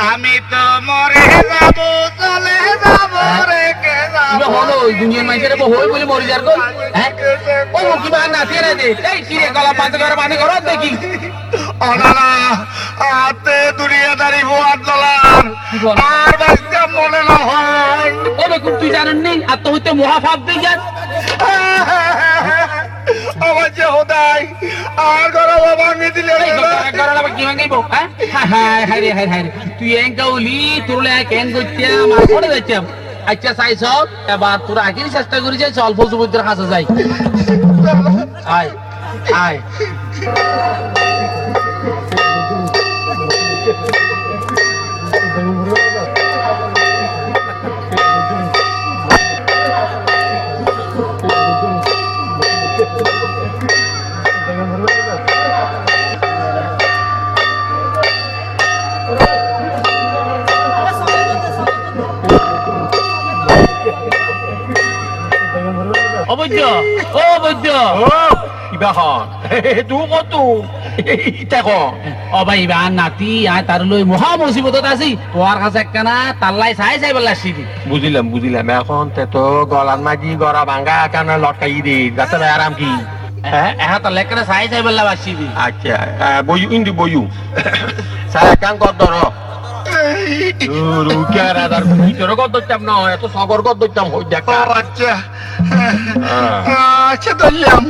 আমি তো মরে যাব চলে যাব রেখে যাব হলো দুনিয়ার মানুষের হই বলে মরি যার গো হ্যাঁ ও কি বা নাচে রে দে এই কিরে গলা বাঁধ করো দেখি অনালা আতে দুনিয়াদারি ভুয়ার দলার আর বাচ্চা মনে না হয় ও বেকুব তুই জানেন নি আর তো হইতে মহাপাপ দিয়ে যান আমার যে হোদাই আর ঘরে ভাঙি দিলে কি ভাঙাইব হ্যাঁ হায় রে তুই এঙ্কা উলি তোর কেন করছিলাম আর পড়ে যাচ্ছিলাম আচ্ছা চাইছ এবার তোরা আগে চেষ্টা করি যে অল্প সমুদ্রের কাছে যাই আয় আয় অবৈধ ও বৈদ্য কিবা হন তুই কত দেখো ও ভাই আর নাতি আয় তার লই মহা মুসিবতত আছি তোর কাছে একখানা তাল্লাই চাই বলে আসছি বুঝিলাম এখন তে তো গলার মাঝি গড়া ভাঙ্গা কেন লটকাই দি যাতে আরাম কি হ্যাঁ তার লেখানা চাই বলে আসছি আচ্ছা বইউ ইন্দি বইউ সারা কান কর ধর রুকিয়ার আদার ভিতরে কত চাপ না এত সগর কত চাপ হই দেখা আচ্ছা আচ্ছা ধরলাম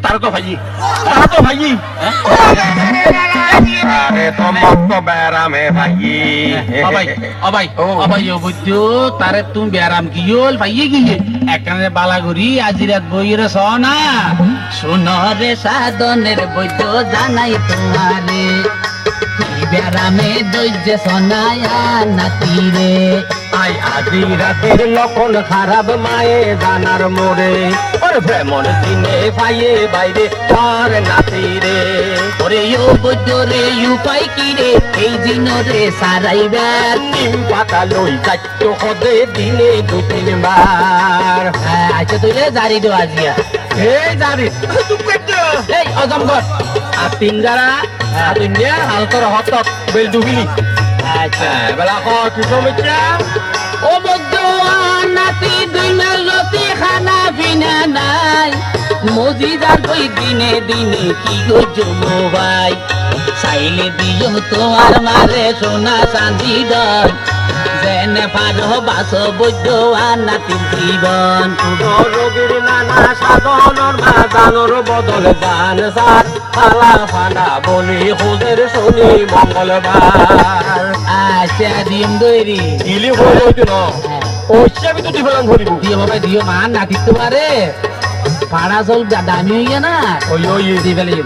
তার তো ভাই আরে তো মত বেরামে ভাই তারে তুমি বেরাম কি হল ভাইয়ে গিয়ে এখানে বালাগুড়ি আজি রাত বইয়ের সনা সোনরে সাধনের বৈদ্য জানাই তোমারে বেরামে দৈর্য সনায়া নাতি রে আই আজি রাতের লক্ষণ খারাপ মায়ে জানার মোড়ে ওর ভ্রমণ দিনে ভাইয়ে বাইরে আর নাতি রে ওরে ও বৈদ্য রে উপায় কি রে এই দিন রে সারাইবার নিম পাতা লই কাট্য হদে দিনে দু তিনবার আচ্ছা তুই জারি দো আজিয়া এই জারি এই অজমগর আর তিনজারা দুনিয়া হালকর হতক বেল ডুবিলি আচ্ছা বেলা কি সমস্যা ও বৈদ্য নাতি দুই মাস রতি খানা পিনা নাই মজিদার কই দিনে কি গো জমবাই চাইলে দিও তোমার মারে সোনা চাঁদি দন যেন পারো বাস বৈদ্য নাতির জীবন রোগীর নানা সাধনের মাজানোর বদল দান সার পালা ফানা বলি হোদের শনি মঙ্গলবার আচ্ছা দিম দইরি ইলি হইতো না ওইসে আমি তো দিবেন ধরিব দিও বাবা দিও মা নাতির তোমারে পাড়া চল দামি হইয়া না ওই দিবেলে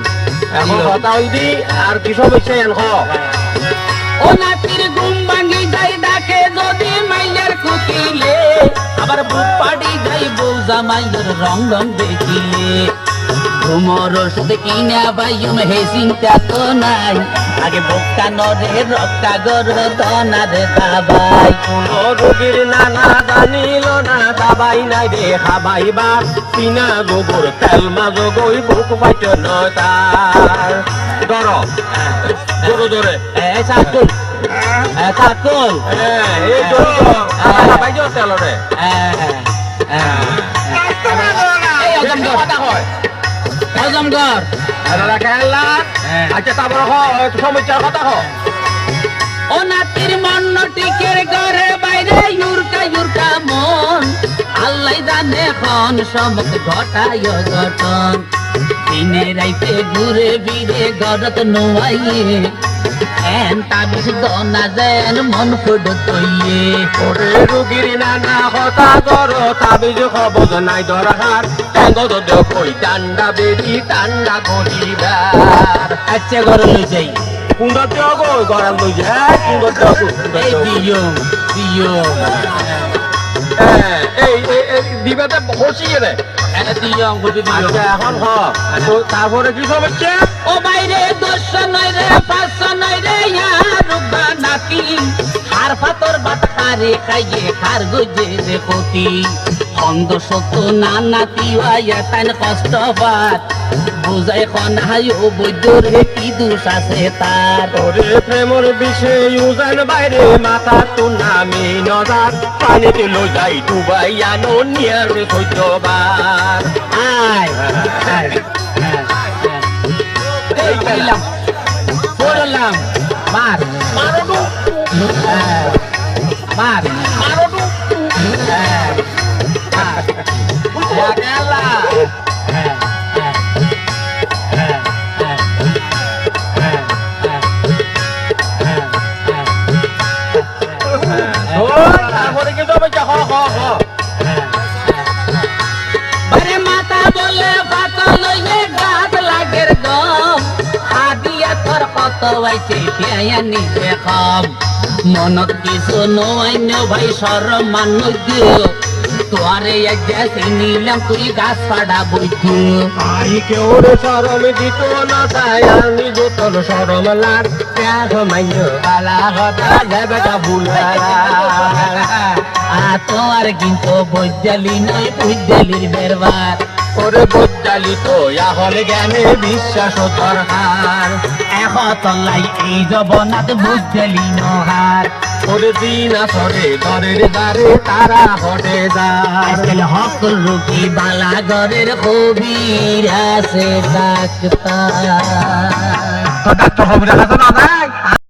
এখন কথা হইদি আর কি সমস্যা এন ও নাতির ঘুম ভাঙি যাই ডাকে যদি মাইয়ার কুকিলে আবার বুক পাড়ি যাই বউ জামাইয়ের রং দেখিলে ঘুমর ওষুধ কিনা বাইম হে চিন্তা তো নাই আগে বোকা নরে রক্তা গর দনারে দাবাই রোগীর নানা জানিল না দাবাই নাই রে খাবাইবা চিনা গোবর তেল মাজো গই বুক পাইত নয় তার ধর ধরে চাকুল চাকুল এই বাইজ তেলরে অজমগর আচ্ছা তারপর সমস্যার কথা ও নাতির মন টিকের ঘরে বাইরে ইউরকা মন আল্লাহ জানে কোন সমক ঘটায় ঘটন দিনে রাইতে ঘুরে ফিরে ঘরত নোয়াইয়ে এন তাবিজ দনা যেন মন ফুড তৈয়ে ওরে রুগীর নানা কথা কর তাবিজ খবর নাই দরকার টেঙ্গদ দেখই টান্ডা বেরি টান্ডা করিবার আচ্ছা ঘরে লই যাই কুন্ডা গো গরাম লই যায় কুন্ডা এই দিও এই দিবাতে বসিয়ে রে দিও আচ্ছা এখন তারপরে কি সমস্যা ও বাইরে দোষ নয় রে পাঁচ নয় রে রুবা নাতি হার পাতর বাত খারে খাইয়ে খার গজে রে পতি অন্ধ সত্য না নাতি আয়া তাই কষ্ট পাত বুঝাই কনাই ও বৈদ্যরে কি দোষ আছে তার ওরে প্রেমর বিষে উজান বাইরে মাথা তো নামি নজার পানিতে লো যাই ডুবাই আনো নিয়ার সহ্যবার আয় আয় এই গেলাম বললাম মার মারো মার মারো গেলা তারপরে কিন্তু আমি বারে মাথা বলে পাতা লইয়ে গাত লাগের দম আদিয়া তোর কত হইছে পেয়া নিজে খাম মনত কিছু নয় ভাই সর মানুষ তোয়ারে এক নিলাম তুই গাছ পাড়া বইতু আই কেউ রে সরম দিত না তাই আমি যতন সরম লাগ প্যাস মাইন্য আলা হতা যাবেটা ভুলারা তোমার কিন্তু বৈদ্যালি নয় বৈদ্যালির বেরবার ওরে বজ্জালি তো হলে জ্ঞানে বিশ্বাস দরকার এখন লাই এই জবনাথ বৈদ্যালি নহার ওরে দিন আসরে ঘরের দ্বারে তারা হটে যায় আজকাল হকল রুকি বালা ঘরের কবির আছে ডাক্তার ডাক্তার হবে দেখা না